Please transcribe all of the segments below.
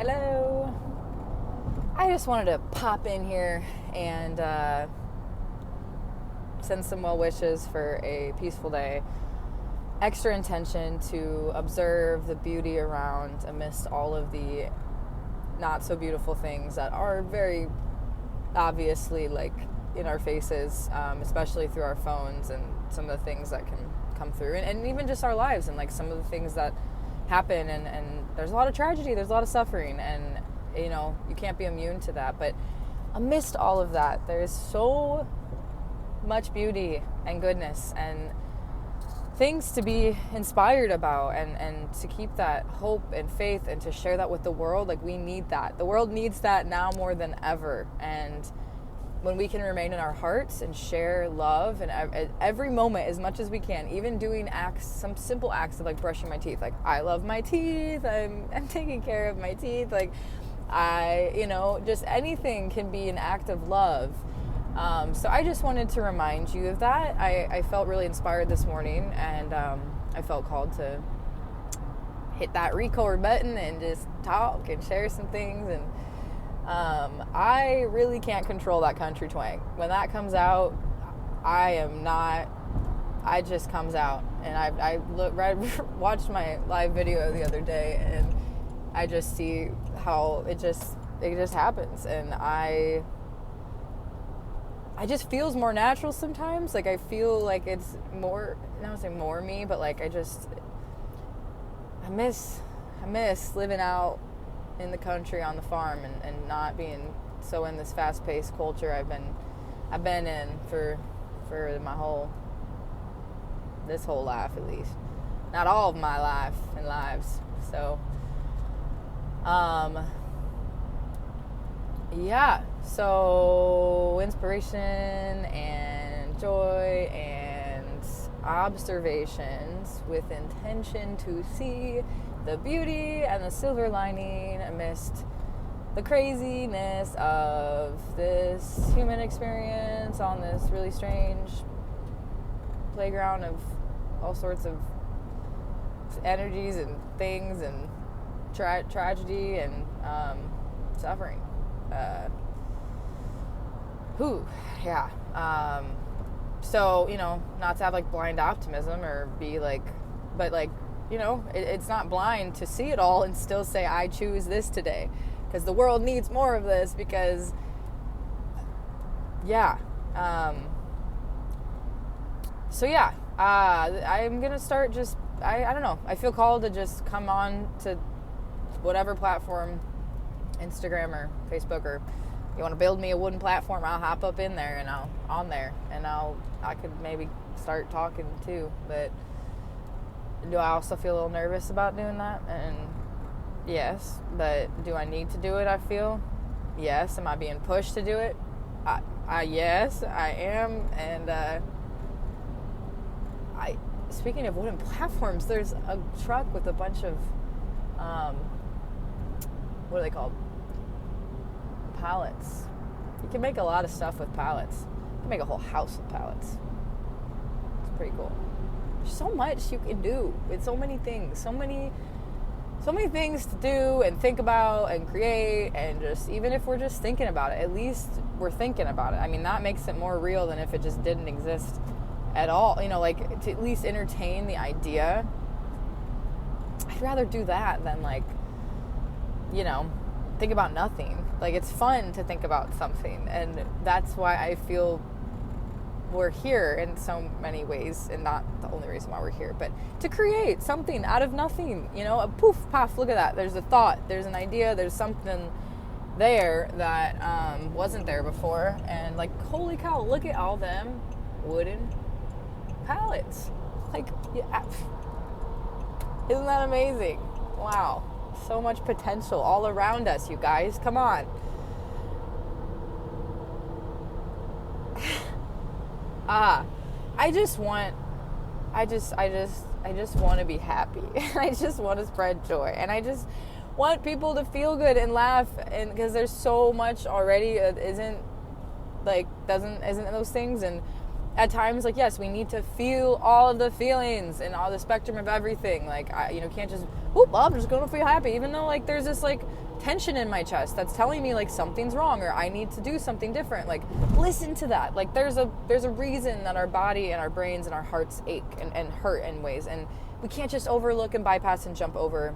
Hello. I just wanted to pop in here and send some well wishes for a peaceful day. Extra intention to observe the beauty around amidst all of the not so beautiful things that are very obviously like in our faces, especially through our phones and some of the things that can come through and even just our lives and like some of the things that happen and there's a lot of tragedy, there's a lot of suffering, and you know, you can't be immune to that. But amidst all of that, there is so much beauty and goodness and things to be inspired about and to keep that hope and faith and to share that with the world. Like, we need that. The world needs that now more than ever. And when we can remain in our hearts and share love and every moment as much as we can, even doing acts, some simple acts of like brushing my teeth, like I love my teeth, I'm taking care of my teeth, like just anything can be an act of love. So I just wanted to remind you of that. I felt really inspired this morning, and I felt called to hit that record button and just talk and share some things. And I really can't control that country twang. When that comes out, it just comes out. And I watched my live video the other day, and I just see how it just happens. And I just feels more natural sometimes. Like, I feel like it's more, I don't say more me, but like I miss living out in the country on the farm and not being so in this fast-paced culture I've been in for this whole life, at least. Not all of my life and lives. So so inspiration and joy and observations with intention to see the beauty and the silver lining amidst the craziness of this human experience on this really strange playground of all sorts of energies and things and tragedy and suffering. So, you know, not to have like blind optimism or be like, but like, you know, it's not blind to see it all and still say, I choose this today because the world needs more of this because, I'm going to start just, I don't know. I feel called to just come on to whatever platform, Instagram or Facebook, or you want to build me a wooden platform, I'll hop up in there and I could maybe start talking too. But do I also feel a little nervous about doing that? And yes, but do I need to do it? I feel yes. Am I being pushed to do it? Yes, I am. And speaking of wooden platforms, there's a truck with a bunch of what are they called? Pallets. You can make a lot of stuff with pallets. You can make a whole house with pallets. It's pretty cool. There's so much you can do with so many things. So many things to do and think about and create, and just even if we're just thinking about it, at least we're thinking about it. I mean, that makes it more real than if it just didn't exist at all. You know, like to at least entertain the idea. I'd rather do that than like, you know, think about nothing. Like, it's fun to think about something, and that's why I feel we're here in so many ways, and not the only reason why we're here, but to create something out of nothing, you know, a poof, paf, look at that. There's a thought, there's an idea, there's something there that wasn't there before, and like, holy cow, look at all them wooden pallets. Like, yeah, isn't that amazing? Wow. So much potential all around us, you guys. Come on. I just want to be happy. I just want to spread joy, and I just want people to feel good and laugh, and because there's so much already that isn't those things. And at times, like, yes, we need to feel all of the feelings and all the spectrum of everything. Like, can't just, I'm just gonna feel happy, even though like there's this like tension in my chest that's telling me like something's wrong or I need to do something different. Like, listen to that. Like, there's a reason that our body and our brains and our hearts ache and hurt in ways, and we can't just overlook and bypass and jump over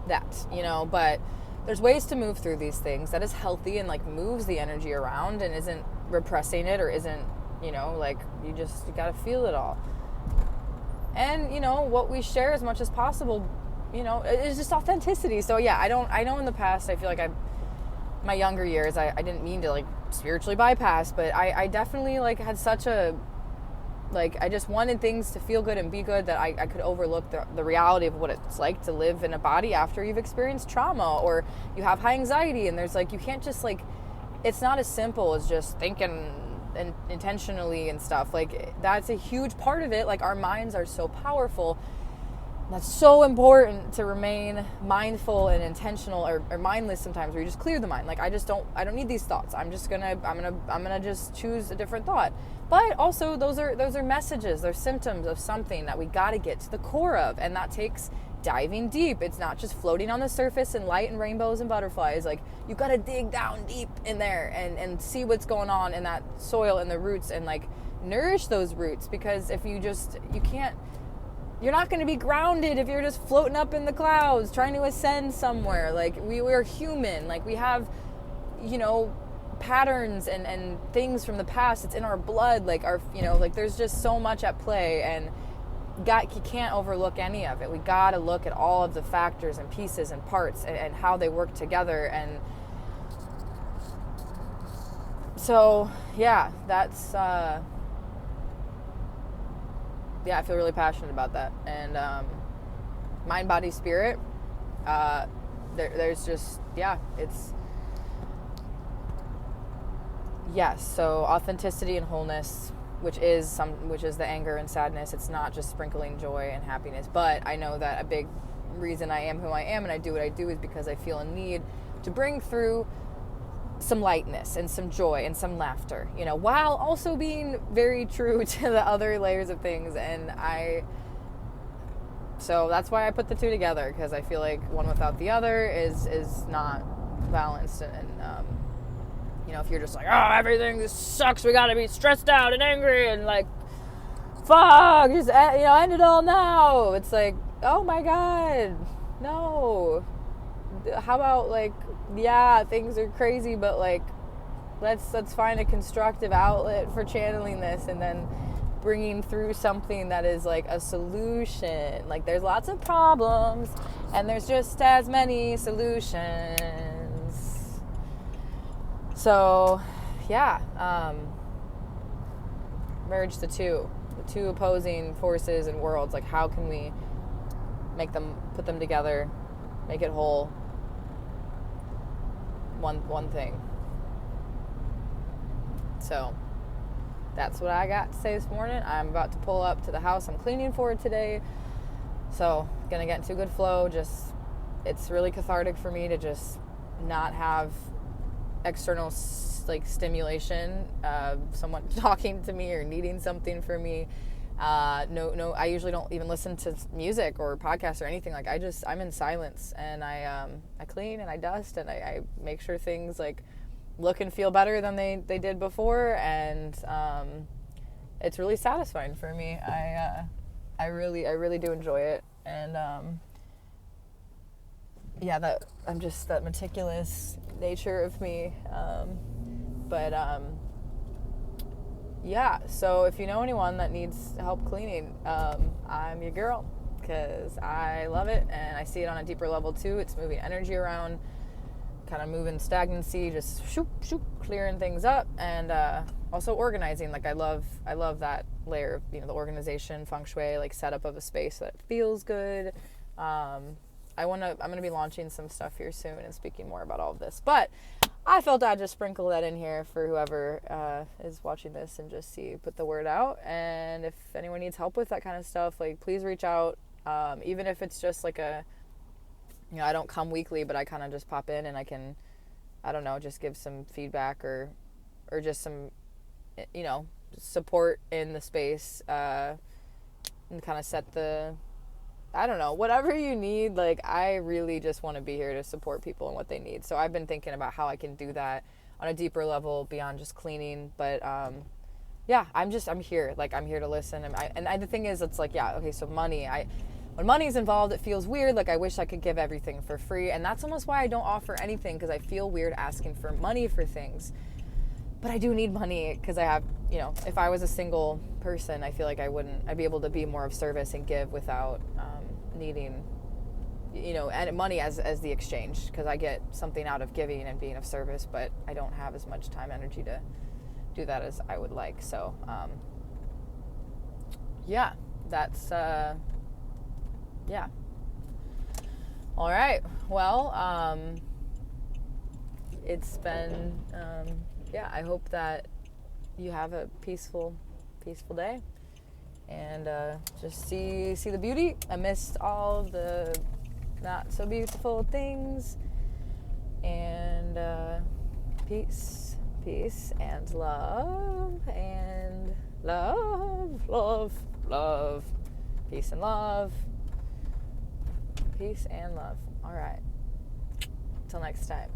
that, but there's ways to move through these things that is healthy and like moves the energy around and isn't repressing it or isn't, like you gotta feel it all. And, what we share as much as possible, it's just authenticity. So yeah, I know in the past, I feel like my younger years, I didn't mean to like spiritually bypass, but I definitely like had such a, like, I just wanted things to feel good and be good that I could overlook the reality of what it's like to live in a body after you've experienced trauma or you have high anxiety. And there's like, you can't just like, it's not as simple as just thinking and intentionally and stuff. Like, that's a huge part of it. Like, our minds are so powerful. That's so important to remain mindful and intentional or mindless sometimes, where you just clear the mind. Like, I don't need these thoughts. I'm gonna just choose a different thought. But also those are messages, they're symptoms of something that we got to get to the core of, and that takes diving deep. It's not just floating on the surface and light and rainbows and butterflies. Like, you got to dig down deep in there and see what's going on in that soil and the roots and like nourish those roots, because if you're not going to be grounded if you're just floating up in the clouds trying to ascend somewhere. Like, we're human. Like, we have, patterns and things from the past. It's in our blood. Like, like there's just so much at play, and you can't overlook any of it. We got to look at all of the factors and pieces and parts and how they work together. And so, yeah, that's, I feel really passionate about that. And mind, body, spirit, there's just, it's, yes. So authenticity and wholeness, which is the anger and sadness. It's not just sprinkling joy and happiness. But I know that a big reason I am who I am and I do what I do is because I feel a need to bring through some lightness and some joy and some laughter, while also being very true to the other layers of things. And so that's why I put the two together, because I feel like one without the other is not balanced. And if you're just like, oh, everything this sucks, we gotta be stressed out and angry and like, fuck, just end it all now. It's like, oh my god, no. How about like, yeah, things are crazy, but like, let's find a constructive outlet for channeling this, and then bringing through something that is like a solution. Like, there's lots of problems and there's just as many solutions. So yeah, merge the two opposing forces and worlds. Like, how can we put them together, make it whole, one thing. So that's what I got to say this morning. I'm about to pull up to the house I'm cleaning for today, so gonna get into a good flow. Just, it's really cathartic for me to just not have external like stimulation, someone talking to me or needing something from me. No, I usually don't even listen to music or podcasts or anything. Like, I'm in silence, and I clean and I dust and I make sure things like look and feel better than they did before. And it's really satisfying for me. I really do enjoy it. And that meticulous nature of me. So if you know anyone that needs help cleaning, I'm your girl, because I love it and I see it on a deeper level too. It's moving energy around, kind of moving stagnancy, just shoop, clearing things up, and also organizing. Like, I love that layer of, the organization, feng shui, like setup of a space that feels good. I'm going to be launching some stuff here soon and speaking more about all of this. But I felt I'd just sprinkle that in here for whoever is watching this and just put the word out. And if anyone needs help with that kind of stuff, like, please reach out. Even if it's just like I don't come weekly, but I kind of just pop in and I can, I don't know, just give some feedback or just some, support in the space, and kind of set the I don't know, whatever you need. Like, I really just want to be here to support people and what they need. So I've been thinking about how I can do that on a deeper level beyond just cleaning. But yeah, I'm here. Like, I'm here to listen. The thing is, it's like, yeah, okay, so money. When money's involved, it feels weird. Like, I wish I could give everything for free. And that's almost why I don't offer anything, because I feel weird asking for money for things. But I do need money because I have, if I was a single person, I feel like I'd be able to be more of service and give without needing, and money as the exchange, because I get something out of giving and being of service, but I don't have as much time, energy to do that as I would like. So, yeah, that's, yeah. All right. Well, it's been, yeah, I hope that you have a peaceful day, and just see the beauty amidst all of the not so beautiful things, and peace and love, peace and love. All right, till next time.